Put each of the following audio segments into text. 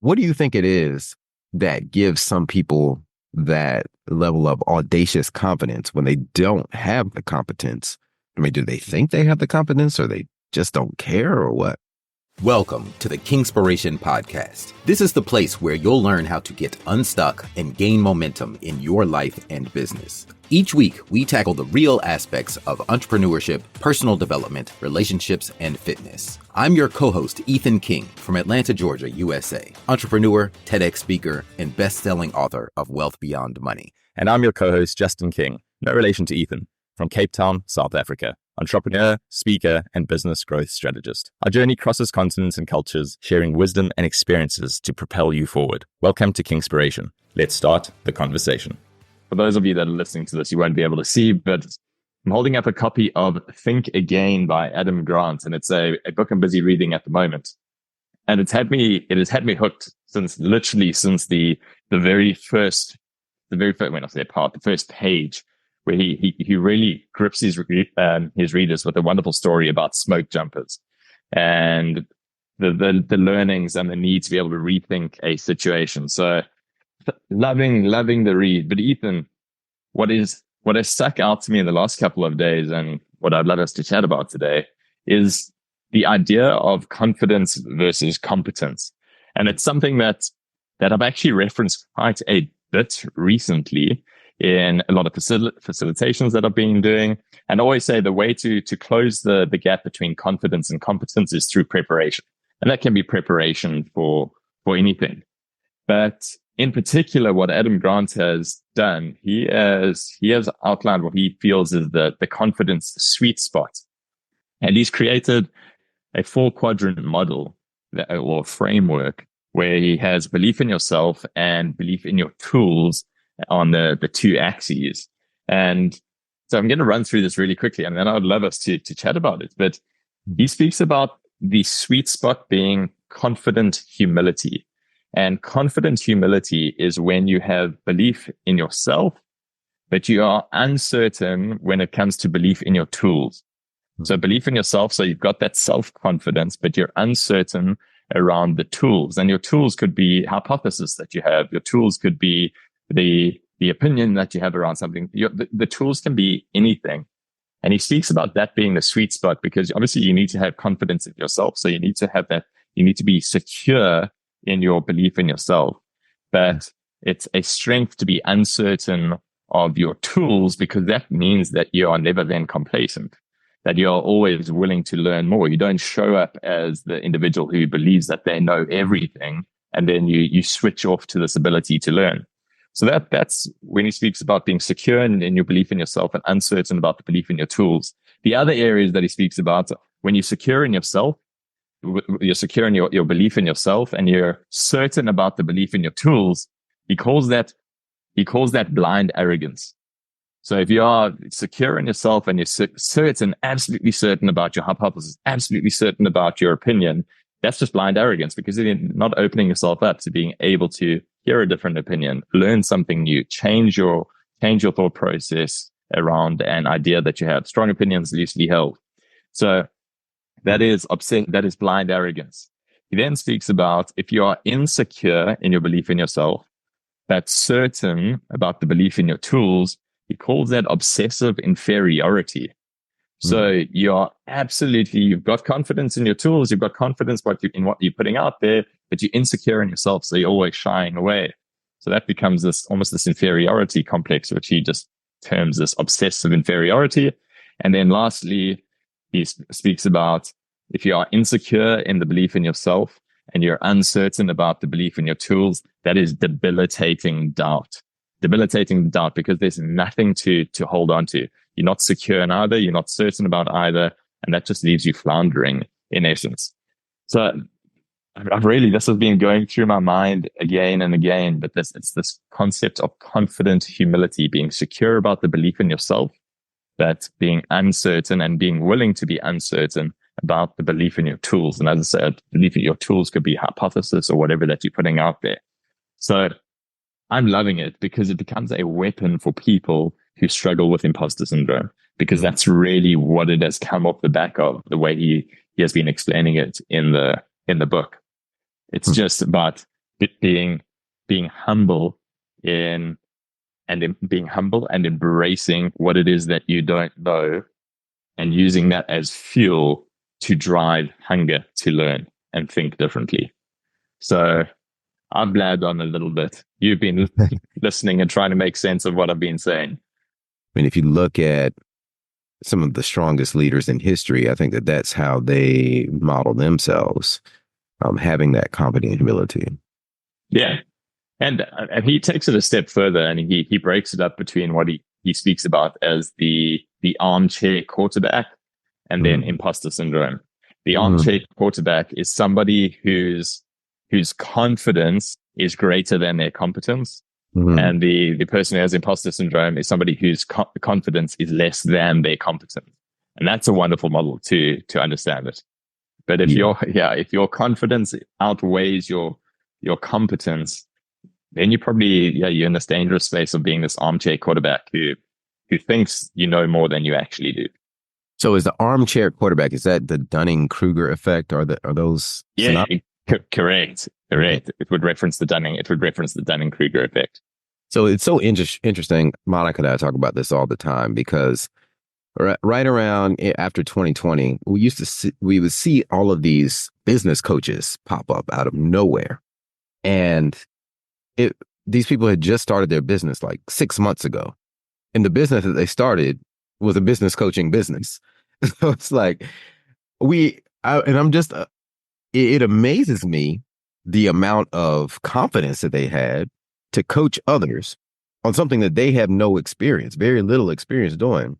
What do you think it is that gives some people that level of audacious confidence when they don't have the competence? I mean, do they think they have the competence or they just don't care or what? Welcome to the Kingspiration podcast. This is the place where you'll learn how to get unstuck and gain momentum in your life and business. Each week, we tackle the real aspects of entrepreneurship, personal development, relationships, and fitness. I'm your co-host, Ethan King from Atlanta, Georgia, USA, entrepreneur, TEDx speaker, and best-selling author of Wealth Beyond Money. And I'm your co-host, Justin King, no relation to Ethan, from Cape Town, South Africa. Entrepreneur, speaker, and business growth strategist. Our journey crosses continents and cultures, sharing wisdom and experiences to propel you forward. Welcome to Kingspiration. Let's start the conversation. For those of you that are listening to this, you won't be able to see, but I'm holding up a copy of Think Again by Adam Grant, and it's a book I'm busy reading at the moment. And it has had me hooked since the very first, when I say part, the first page, where he really grips his readers with a wonderful story about smoke jumpers and the learnings and the need to be able to rethink a situation. So loving the read. But Ethan, what has stuck out to me in the last couple of days and what I'd love us to chat about today is the idea of confidence versus competence. And it's something that I've actually referenced quite a bit recently in a lot of facilitations that I've been doing. And I always say the way to close the gap between confidence and competence is through preparation. And that can be preparation for anything. But in particular, what Adam Grant has done, he has outlined what he feels is the confidence sweet spot. And he's created a 4-quadrant model or framework where he has belief in yourself and belief in your tools on the two axes. And so I'm going to run through this really quickly, and then I would love us to chat about it. But he speaks about the sweet spot being confident humility. And confident humility is when you have belief in yourself, but you are uncertain when it comes to belief in your tools. So belief in yourself, so you've got that self-confidence, but you're uncertain around the tools. And your tools could be hypothesis that you have. Your tools could be the opinion that you have around something. The tools can be anything. And he speaks about that being the sweet spot, because obviously you need to have confidence in yourself. So you need to have that, you need to be secure in your belief in yourself. But it's a strength to be uncertain of your tools, because that means that you are never then complacent, that you are always willing to learn more. You don't show up as the individual who believes that they know everything, and then you switch off to this ability to learn. So that's when he speaks about being secure in your belief in yourself and uncertain about the belief in your tools. The other areas that he speaks about, when you're secure in yourself, you're secure in your belief in yourself, and you're certain about the belief in your tools, he calls that blind arrogance. So if you are secure in yourself and you're absolutely certain about your hypothesis, absolutely certain about your opinion, that's just blind arrogance, because you're not opening yourself up to being able to hear a different opinion, learn something new, change your thought process around an idea that you have. Strong opinions loosely held. So that is blind arrogance. He then speaks about if you are insecure in your belief in yourself, but certain about the belief in your tools, he calls that obsessive inferiority. So you've got confidence in your tools, you've got confidence in what you're putting out there, but you're insecure in yourself, so you're always shying away. So that becomes almost this inferiority complex, which he just terms this obsessive inferiority. And then lastly, he speaks about if you are insecure in the belief in yourself and you're uncertain about the belief in your tools, that is debilitating doubt. Debilitating doubt, because there's nothing to hold on to. You're not secure in either, you're not certain about either, and that just leaves you floundering in essence. So this has been going through my mind again and again, but it's this concept of confident humility, being secure about the belief in yourself, but being uncertain and being willing to be uncertain about the belief in your tools. And as I said, belief in your tools could be hypothesis or whatever that you're putting out there. So I'm loving it, because it becomes a weapon for people who struggle with imposter syndrome, because that's really what it has come off the back of, the way he has been explaining it in the book. It's just about being humble in being humble and embracing what it is that you don't know, and using that as fuel to drive hunger to learn and think differently. So I've blabbed on a little bit. You've been listening and trying to make sense of what I've been saying. I mean, if you look at some of the strongest leaders in history, I think that that's how they model themselves, having that confident humility. Yeah. And he takes it a step further, and he breaks it up between what he speaks about as the armchair quarterback and then imposter syndrome. The armchair quarterback is somebody whose confidence is greater than their competence. And the person who has imposter syndrome is somebody whose confidence is less than their competence. And that's a wonderful model to understand it. But if if your confidence outweighs your competence, then you're in this dangerous space of being this armchair quarterback who thinks you know more than you actually do. So is the armchair quarterback, is that the Dunning-Kruger effect? Are those? Yeah, correct. It would reference the Dunning-Kruger effect. So it's so interesting. Monica and I talk about this all the time, because right around after 2020, we would see all of these business coaches pop up out of nowhere. And these people had just started their business like 6 months ago. And the business that they started was a business coaching business. So it's like it amazes me the amount of confidence that they had to coach others on something that they have no experience, very little experience doing.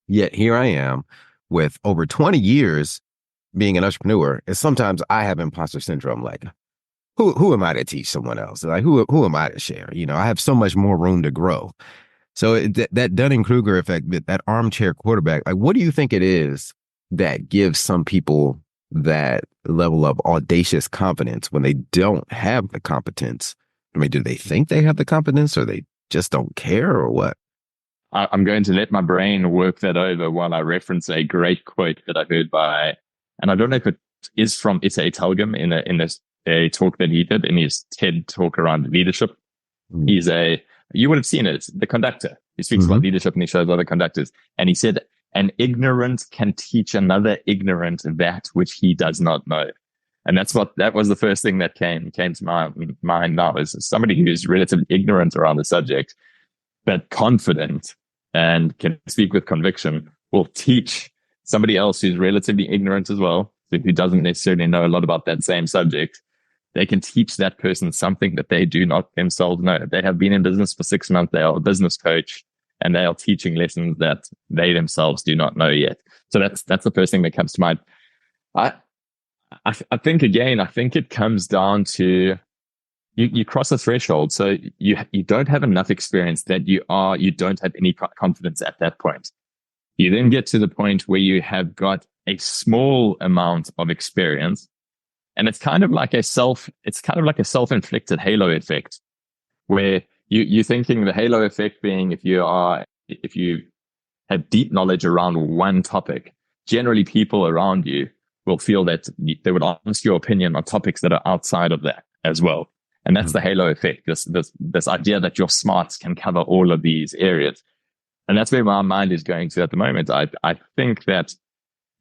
Yet here I am with over 20 years being an entrepreneur. And sometimes I have imposter syndrome. Like, who am I to teach someone else? Like, who am I to share? I have so much more room to grow. So that Dunning-Kruger effect, that armchair quarterback, like, what do you think it is that gives some people that level of audacious confidence when they don't have the competence? I mean, do they think they have the competence, or they just don't care, or what? I'm going to let my brain work that over while I reference a great quote that I heard and I don't know if it is from Issa Talgum in a talk that he did in his TED talk around leadership. He's you would have seen it, the conductor. He speaks about leadership and he shows other conductors. And he said, an ignorant can teach another ignorant that which he does not know. And that was the first thing that came to my mind now, is somebody who's relatively ignorant around the subject, but confident and can speak with conviction, will teach somebody else who's relatively ignorant as well, who doesn't necessarily know a lot about that same subject. They can teach that person something that they do not themselves know. They have been in business for 6 months. They are a business coach, and they are teaching lessons that they themselves do not know yet. So that's the first thing that comes to mind. I think it comes down to you cross a threshold. So you don't have enough experience that you don't have any confidence at that point. You then get to the point where you have got a small amount of experience. And it's kind of like a self-inflicted halo effect, where you're thinking the halo effect being if you have deep knowledge around one topic, generally people around you will feel that they would ask your opinion on topics that are outside of that as well. And that's the halo effect, this idea that your smarts can cover all of these areas. And that's where my mind is going to at the moment. I think that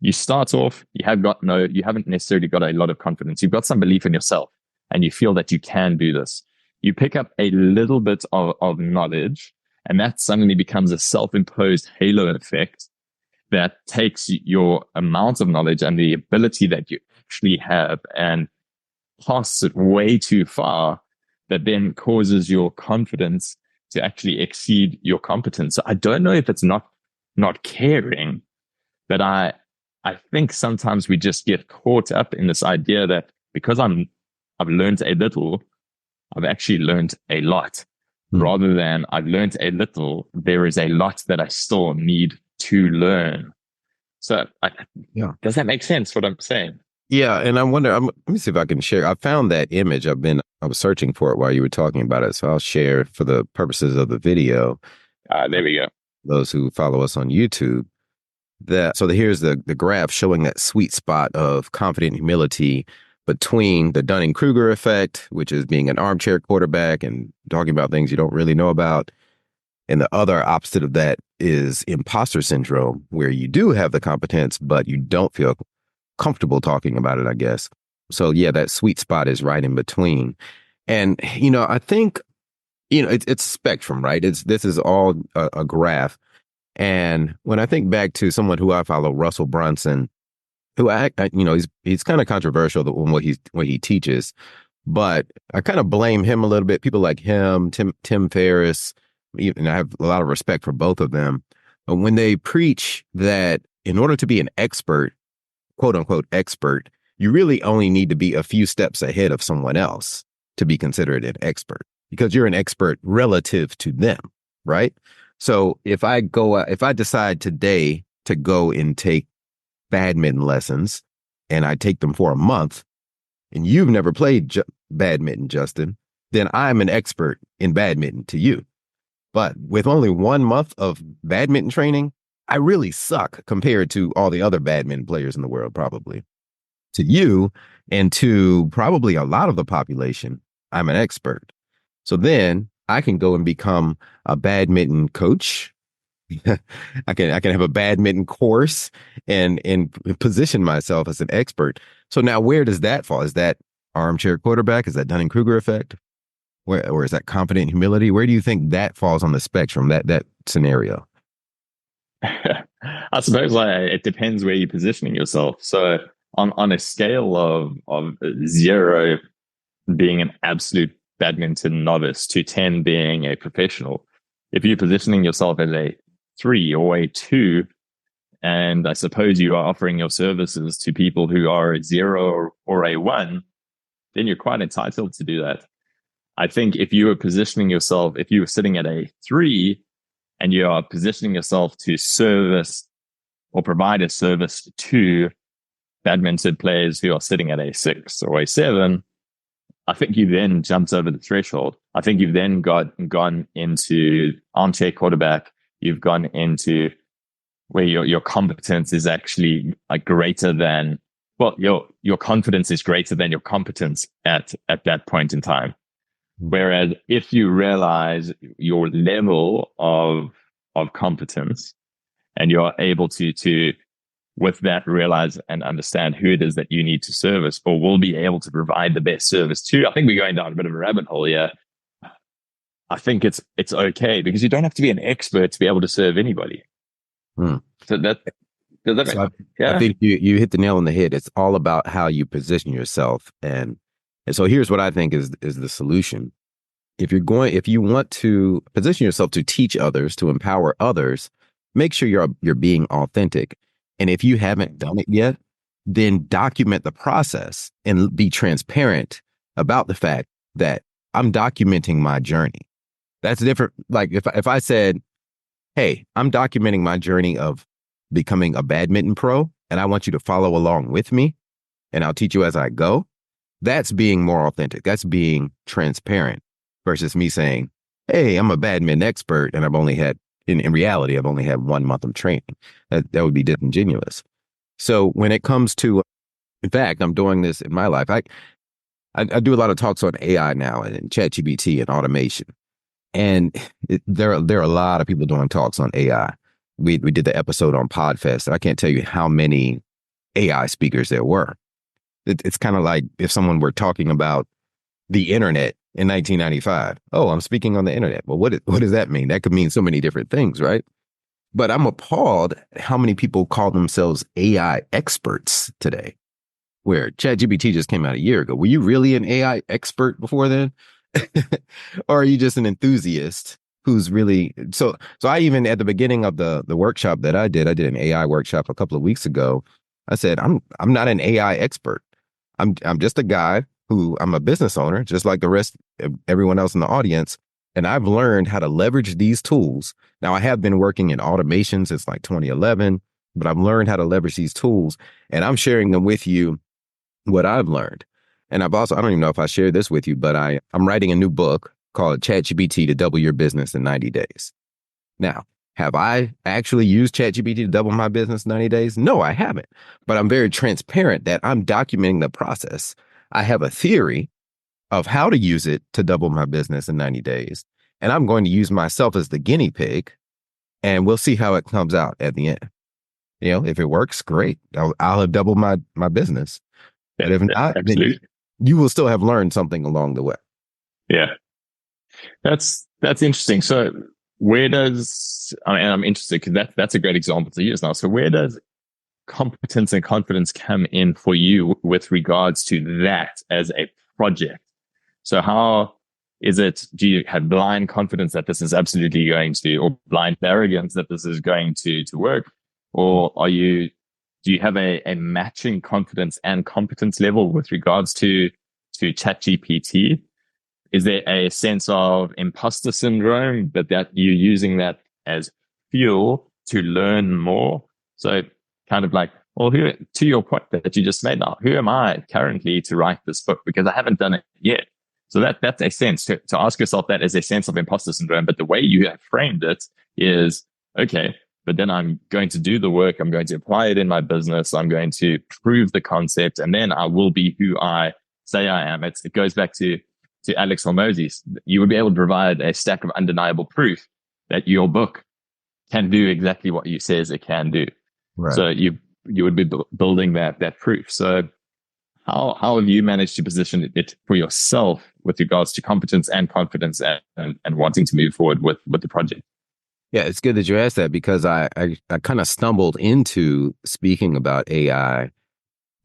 you start off, you haven't necessarily got a lot of confidence. You've got some belief in yourself and you feel that you can do this. You pick up a little bit of knowledge, and that suddenly becomes a self-imposed halo effect that takes your amount of knowledge and the ability that you actually have and passes it way too far, that then causes your confidence to actually exceed your competence. So I don't know if it's not caring, but I think sometimes we just get caught up in this idea that because I've learned a little, I've actually learned a lot, rather than I've learned a little, there is a lot that I still need to learn. So does that make sense what I'm saying? Yeah. And I wonder, let me see if I can share. I found that image. I was searching for it while you were talking about it. So I'll share for the purposes of the video. There we go. Those who follow us on YouTube. Here's the graph showing that sweet spot of confident humility between the Dunning-Kruger effect, which is being an armchair quarterback and talking about things you don't really know about. And the other opposite of that is imposter syndrome, where you do have the competence, but you don't feel comfortable talking about it, I guess. So yeah, that sweet spot is right in between. And, I think, it's a spectrum, right? This is all a graph. And when I think back to someone who I follow, Russell Brunson, who he's kind of controversial on what he teaches, but I kind of blame him a little bit. People like him, Tim Ferriss, and I have a lot of respect for both of them. But when they preach that in order to be an expert, quote unquote expert, you really only need to be a few steps ahead of someone else to be considered an expert, because you're an expert relative to them, right? So if I decide today to go and take badminton lessons and I take them for a month and you've never played badminton, Justin, then I'm an expert in badminton to you. But with only 1 month of badminton training, I really suck compared to all the other badminton players in the world, probably. To you and to probably a lot of the population, I'm an expert. So then I can go and become a badminton coach. I can have a badminton course and position myself as an expert. So now where does that fall? Is that armchair quarterback? Is that Dunning-Kruger effect? Or is that confident humility? Where do you think that falls on the spectrum, that scenario? I suppose it depends where you're positioning yourself. So on a scale of 0 being an absolute badminton novice to 10 being a professional, if you're positioning yourself as a 3 or a 2, and I suppose you are offering your services to people who are a 0 or a 1, then you're quite entitled to do that. I think if you were positioning yourself, if you were sitting at a 3 and you are positioning yourself to service or provide a service to badminton players who are sitting at a 6 or a 7, I think you then jumped over the threshold. I think you've then gone into armchair quarterback. You've gone into where your competence is actually greater than, well, your confidence is greater than your competence at that point in time. Whereas if you realize your level of competence and you're able to with that realize and understand who it is that you need to service or will be able to provide the best service to, I think we're going down a bit of a rabbit hole here. I think it's okay because you don't have to be an expert to be able to serve anybody. So that does that make, I think you hit the nail on the head. It's all about how you position yourself. And so here's what I think is the solution. If you want to position yourself to teach others, to empower others, make sure you're being authentic. And if you haven't done it yet, then document the process and be transparent about the fact that I'm documenting my journey. That's different. Like if I said, hey, I'm documenting my journey of becoming a badminton pro, and I want you to follow along with me, and I'll teach you as I go. That's being more authentic. That's being transparent versus me saying, hey, I'm a badminton expert, and in reality, I've only had 1 month of training. That would be disingenuous. So when it comes to, in fact, I'm doing this in my life. I do a lot of talks on AI now and ChatGPT and automation. And there are a lot of people doing talks on AI. We did the episode on Podfest. I can't tell you how many AI speakers there were. It's kind of like if someone were talking about the internet in 1995. Oh, I'm speaking on the internet. Well, what does that mean? That could mean so many different things, right? But I'm appalled at how many people call themselves AI experts today, where ChatGPT just came out a year ago. Were you really an AI expert before then? Or are you just an enthusiast who's really so I even at the beginning of the workshop that I did an AI workshop a couple of weeks ago. I said, I'm not an AI expert. I'm just a guy I'm a business owner, just like the rest of everyone else in the audience. And I've learned how to leverage these tools. Now I have been working in automation since like 2011, but I've learned how to leverage these tools and I'm sharing them with you, what I've learned. And I don't even know if I shared this with you, but I'm writing a new book called ChatGPT to Double Your Business in 90 Days. Now, have I actually used ChatGPT to double my business in 90 days? No, I haven't. But I'm very transparent that I'm documenting the process. I have a theory of how to use it to double my business in 90 days. And I'm going to use myself as the guinea pig, and we'll see how it comes out at the end. If it works, great. I'll have doubled my business. But if not, then you will still have learned something along the way. Yeah. That's interesting. So I'm interested because that's a great example to use now. So where does competence and confidence come in for you with regards to that as a project? So how is it, do you have blind confidence that this is absolutely going to, or blind arrogance that this is going to work? Or do you have a matching confidence and competence level with regards to ChatGPT? Is there a sense of impostor syndrome, but that you're using that as fuel to learn more? So kind of like, well, to your point that you just made now, who am I currently to write this book? Because I haven't done it yet. So that's a sense to ask yourself that as a sense of imposter syndrome. But the way you have framed it is, okay, but then I'm going to do the work. I'm going to apply it in my business. I'm going to prove the concept, and then I will be who I say I am. It goes back to Alex Hormozi's. You would be able to provide a stack of undeniable proof that your book can do exactly what you says it can do. Right. So you would be building that proof. So how have you managed to position it for yourself with regards to competence and confidence and wanting to move forward with the project? Yeah, it's good that you asked that, because I kind of stumbled into speaking about AI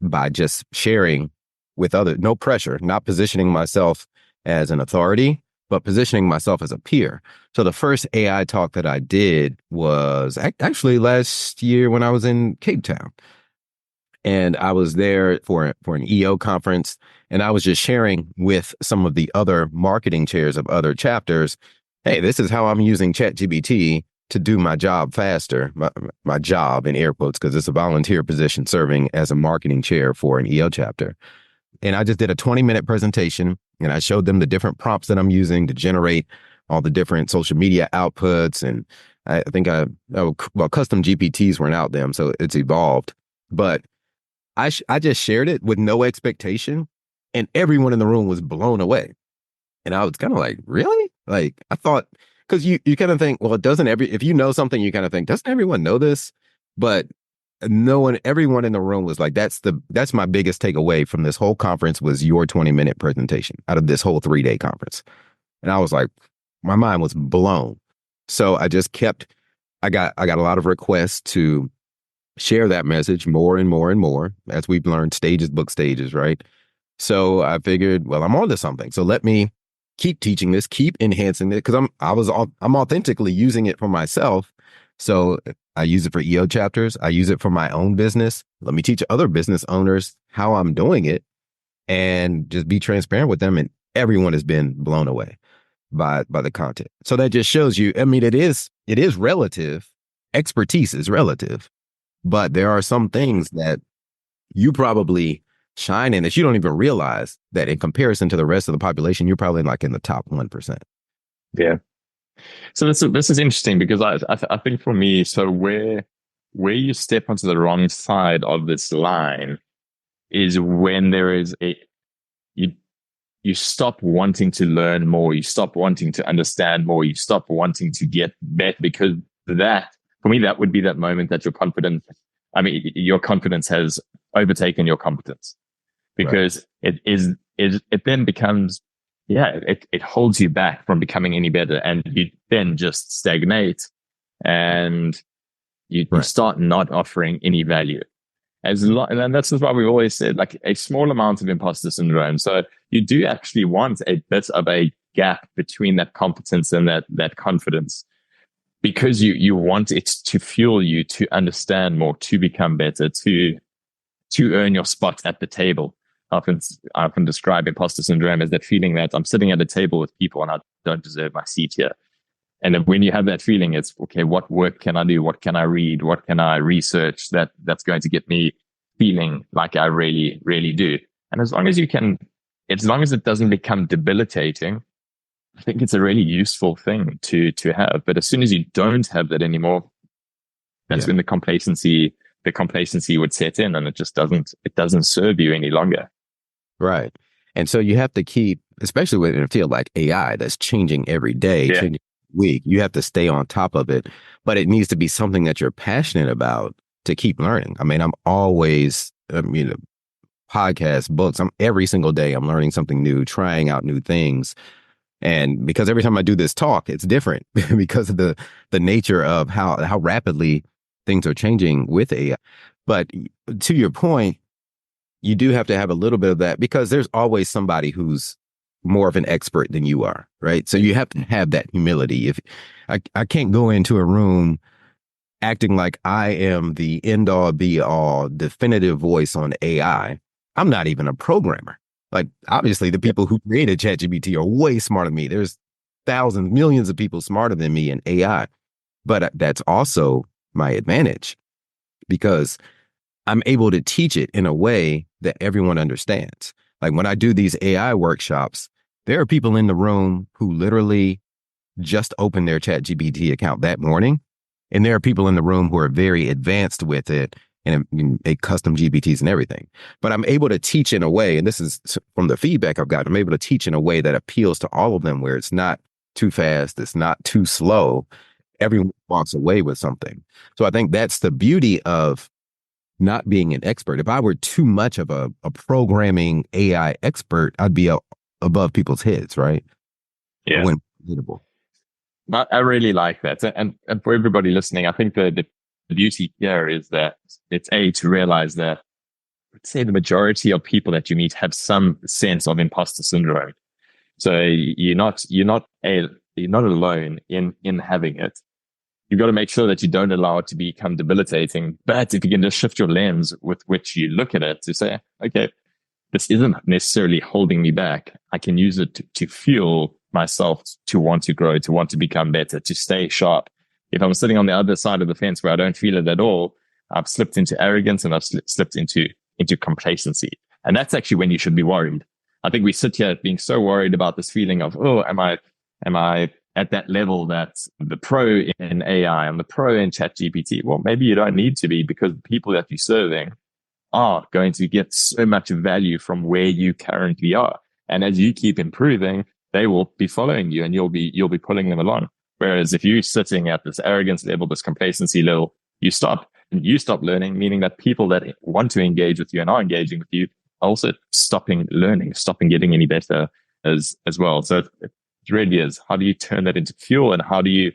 by just sharing with others, no pressure, not positioning myself as an authority, but positioning myself as a peer. So the first AI talk that I did was actually last year when I was in Cape Town. And I was there for an EO conference, and I was just sharing with some of the other marketing chairs of other chapters, hey, this is how I'm using ChatGPT to do my job faster, my job in air quotes, because it's a volunteer position serving as a marketing chair for an EO chapter. And I just did a 20-minute presentation, and I showed them the different prompts that I'm using to generate all the different social media outputs. And I think custom GPTs weren't out then, so it's evolved. But I just shared it with no expectation, and everyone in the room was blown away. And I was kind of like, really? Like, I thought, because you kind of think, well, if you know something, you kind of think, doesn't everyone know this? But everyone in the room was like, that's my biggest takeaway from this whole conference was your 20-minute presentation out of this whole 3-day conference. And I was like, my mind was blown. So I just I got a lot of requests to share that message more and more and more, as we've learned, stages book stages, right? So I figured, well, I'm onto something. So let me keep teaching this, keep enhancing it, because I'm authentically using it for myself. So I use it for EO chapters. I use it for my own business. Let me teach other business owners how I'm doing it, and just be transparent with them. And everyone has been blown away by the content. So that just shows you, I mean, it is relative. Expertise is relative. But there are some things that you probably shine in that you don't even realize that in comparison to the rest of the population, you're probably like in the top 1%. Yeah. So this is interesting, because I think for me, so where you step onto the wrong side of this line is when there is you stop wanting to learn more, you stop wanting to understand more, you stop wanting to get better, because for me, that would be that moment that your confidence has overtaken your competence, because right. It then becomes, it holds you back from becoming any better, and you then just stagnate, and you start not offering any value. And that's why we always said, like, a small amount of imposter syndrome. So you do actually want a bit of a gap between that competence and that confidence, because you want it to fuel you to understand more, to become better, to earn your spot at the table. I often describe imposter syndrome as that feeling that I'm sitting at a table with people and I don't deserve my seat here. And then when you have that feeling, it's, okay, what work can I do? What can I read? What can I research that's going to get me feeling like I really, really do? And as long as it doesn't become debilitating, I think it's a really useful thing to have. But as soon as you don't have that anymore, that's when the complacency would set in, and it doesn't serve you any longer. Right. And so you have to keep, especially within a field like AI that's changing every day, Yeah. changing every week, you have to stay on top of it. But it needs to be something that you're passionate about to keep learning. I mean, I'm always, podcasts, books, every single day, I'm learning something new, trying out new things. And because every time I do this talk, it's different because of the nature of how rapidly things are changing with AI. But to your point, you do have to have a little bit of that because there's always somebody who's more of an expert than you are, right? So you have to have that humility. If I can't go into a room acting like I am the end all be all definitive voice on AI. I'm not even a programmer. Like, obviously, the people who created ChatGPT are way smarter than me. There's thousands, millions of people smarter than me in AI. But that's also my advantage because I'm able to teach it in a way that everyone understands. Like when I do these AI workshops, there are people in the room who literally just opened their ChatGPT account that morning. And there are people in the room who are very advanced with it and they custom GPTs and everything. But I'm able to teach in a way, and this is from the feedback I've gotten, I'm able to teach in a way that appeals to all of them, where it's not too fast, it's not too slow. Everyone walks away with something. So I think that's the beauty of not being an expert. If I were too much of a programming AI expert, I'd be above people's heads, right? Yeah. I really like that. And for everybody listening, I think the beauty here is that it's to realize that, let's say, the majority of people that you meet have some sense of imposter syndrome. So you're not alone in having it. You've got to make sure that you don't allow it to become debilitating. But if you can just shift your lens with which you look at it to say, okay, this isn't necessarily holding me back. I can use it to fuel myself to want to grow, to want to become better, to stay sharp. If I'm sitting on the other side of the fence where I don't feel it at all, I've slipped into arrogance and I've slipped into complacency. And that's actually when you should be worried. I think we sit here being so worried about this feeling of, oh, am I at that level that's the pro in AI and the pro in ChatGPT? Well, maybe you don't need to be, because the people that you're serving are going to get so much value from where you currently are. And as you keep improving, they will be following you and you'll be pulling them along. Whereas if you're sitting at this arrogance level, this complacency level, you stop learning, meaning that people that want to engage with you and are engaging with you are also stopping learning, stopping getting any better as well. So it really is, how do you turn that into fuel, and how do you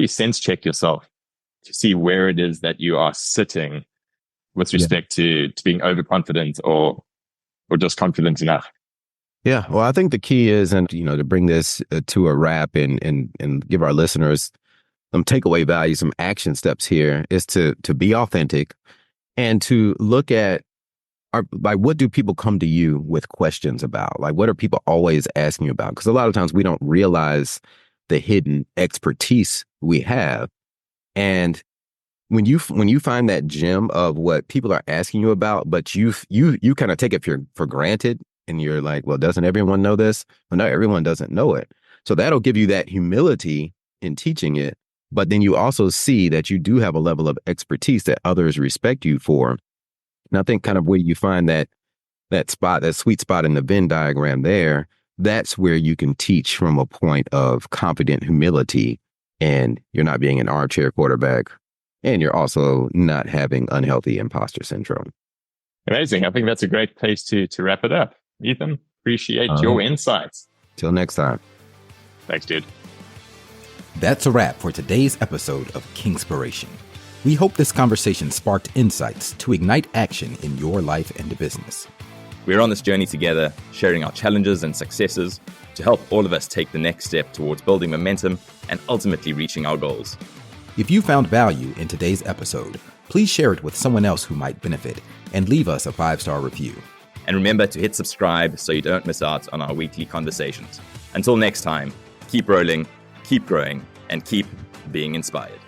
sense check yourself to see where it is that you are sitting with respect to being overconfident or just confident enough? Yeah, well, I think the key is, and to bring this to a wrap and give our listeners some takeaway value, some action steps here, is to be authentic and to look at what do people come to you with questions about? Like, what are people always asking you about? Because a lot of times we don't realize the hidden expertise we have. And when you find that gem of what people are asking you about, but you kind of take it for granted, and you're like, well, doesn't everyone know this? Well, no, everyone doesn't know it. So that'll give you that humility in teaching it. But then you also see that you do have a level of expertise that others respect you for. And I think kind of where you find that sweet spot in the Venn diagram there, that's where you can teach from a point of confident humility, and you're not being an armchair quarterback, and you're also not having unhealthy imposter syndrome. Amazing. I think that's a great place to wrap it up. Ethan, appreciate your insights. Till next time. Thanks, dude. That's a wrap for today's episode of Kingspiration. We hope this conversation sparked insights to ignite action in your life and business. We're on this journey together, sharing our challenges and successes to help all of us take the next step towards building momentum and ultimately reaching our goals. If you found value in today's episode, please share it with someone else who might benefit and leave us a 5-star review. And remember to hit subscribe so you don't miss out on our weekly conversations. Until next time, keep rolling, keep growing, and keep being inspired.